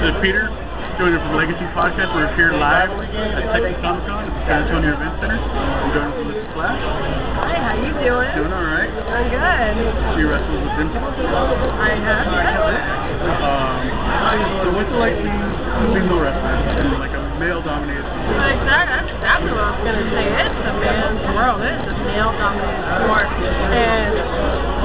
This is Peter, joining from Legacy Podcast. We're here live at Texas ComiCon at the San Antonio Event Center. I'm joined with Alissa Flash. Hi, how you doing? Doing alright. I'm good. She wrestles with them. I have. So what's it like being a female wrestler in like a male-dominated sport? That's exactly what I was going to say. It's a man's world. It's a male-dominated sport. And,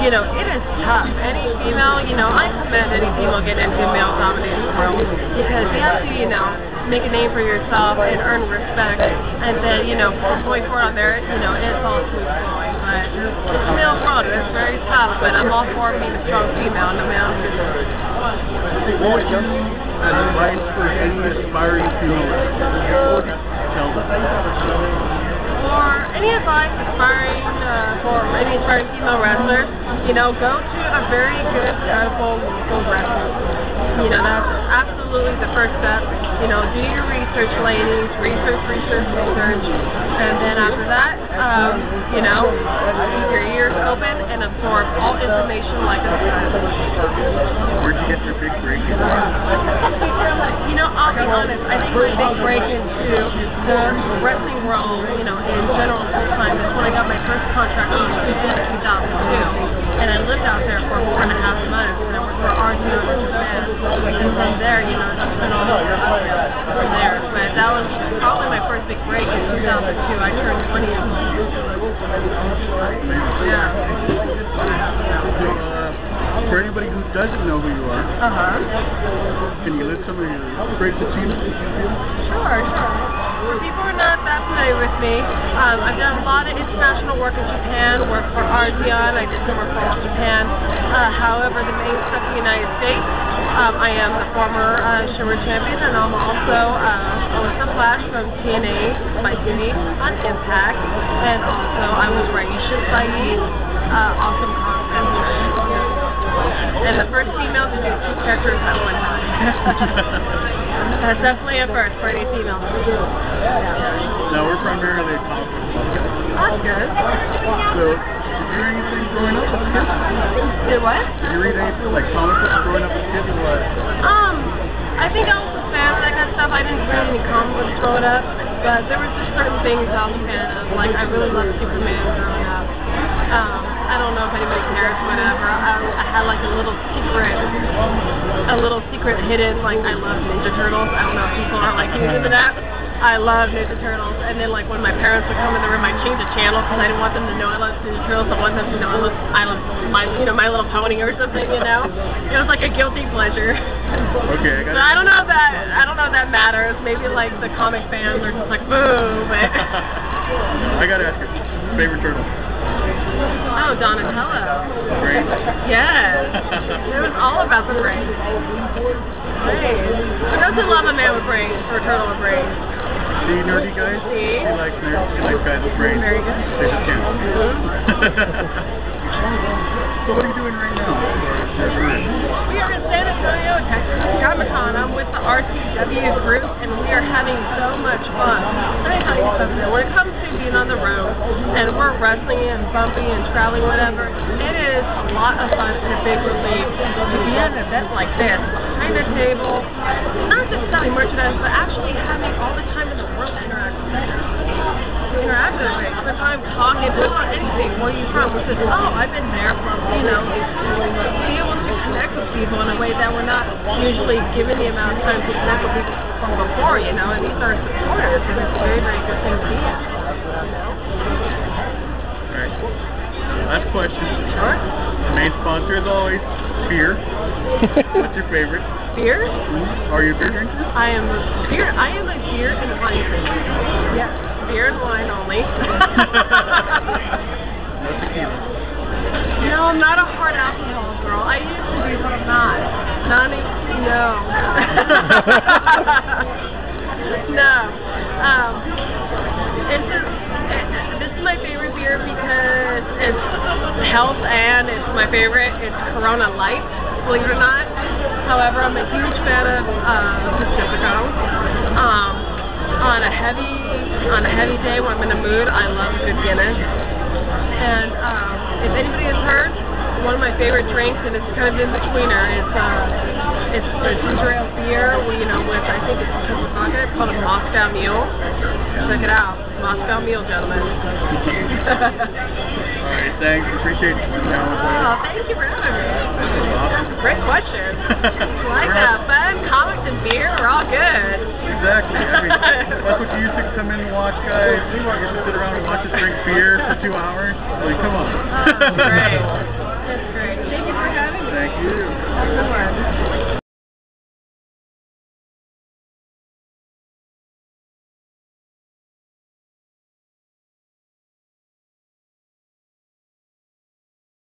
you know, it is tough. Any female, you know, I commend any female getting into a male-dominated world because you have to, you know, make a name for yourself and earn respect. And then, you know, going forward on there, you know, it's all smooth flowing. But it's a male world. It's very tough. But I'm all for being a strong female in the male. What would you advise for any aspiring female wrestler? Tell them. For any advice for any aspiring female wrestler, you know, go to a very good, credible local wrestling. You know, that's absolutely the first step. You know, do your research, ladies. Research. And then after that, you know, keep your ears open and absorb all information like I said. Where'd you get your big break? You know, I'll be honest. I think my big break into the wrestling world, you know, in general full time is when I got my first contract in 2002. And I lived out there for 4.5 months, and I worked for RTO in Japan. And from there, you know, it's been all over from there. But that was probably my first big break in 2002. I turned 20 years old. Yeah. For anybody who doesn't know who you are, can you list some of your great achievements? Sure. For people who are not that familiar with me, I've done a lot of international work in Japan, worked for Arteon, I did some work for All Japan. However, the main stuff in the United States, I am the former Shimmer champion, and I'm also Alissa Flash from TNA by TV on Impact, and also I was Raisha Saeed, awesome concept. And the first female to do 2 characters at one time. That's definitely a first for any female. Now we're primarily a comic book podcast. That's good. So, did you read anything growing up as a kid? Did what? Did you read anything like comic books growing up as a kid or what? I think I was a fan of that kind of stuff. I didn't read any comic books growing up, but there were just certain things I was a fan of. Like, I really loved Superman growing up. I don't know if anybody cares, whatever. I had like a little secret hidden, like I love Ninja Turtles. I don't know if people are like into that. I love Ninja Turtles, and then like when my parents would come in the room, I'd change the channel because I didn't want them to know I loved Ninja Turtles. I wanted them to know I love My Little Pony or something, you know. It was like a guilty pleasure. Okay. So I don't know if that matters. Maybe like the comic fans are just like boo, but. I gotta ask you, favorite turtle? Oh, Donatello. Brains? Yes. It was all about the brains. Brains. Who doesn't love a man with brains or a turtle with brains? See, nerdy guys? See? You like nerds? You like guys with brains? Very good. They just can't. So what are you doing right now? We are in San Antonio, Texas ComiCon. I'm with the RTW group, and we are having so much fun. Let me tell you something. When it comes to being on the road, and we're wrestling and bumping and traveling, whatever, it is a lot of fun and a big relief to be at an event like this, behind a table, not just selling merchandise, but actually having all the time in the world to interact with spend time talking about anything. Where are you from? Which is, I've been there. You know, be able to connect with people in a way that we're not usually given the amount of time to connect with people from before, you know, and these are supporters, and it's a very, very good thing to be at, you know. All right. Last question. Sure. The main sponsor, as always, beer. What's your favorite? Beer? Are you a beer drinker? I am a beer and wine drinker. Yes, beer and wine only. No tequila. No, I'm not a hard alcohol girl. I used to be, but I'm not. No. This is my favorite beer because it's health and it's my favorite. It's Corona Light, believe it or not. However, I'm a huge fan of Pacifico. On a heavy day when I'm in a mood, I love good Guinness. And if anybody has heard, one of my favorite drinks, and it's kind of in betweener, is It's ginger ale beer, with, I think it's called a Moscow Mule. Check it out. Moscow Mule, gentlemen. Alright, thanks. Appreciate you. Oh, thank you for having me. That's a great question. Like that. Fun, comics, and beer are all good. Exactly. I mean, that's what you used to come in and watch, guys. You want to sit around and watch us drink beer for 2 hours? Like, come on. Oh, great.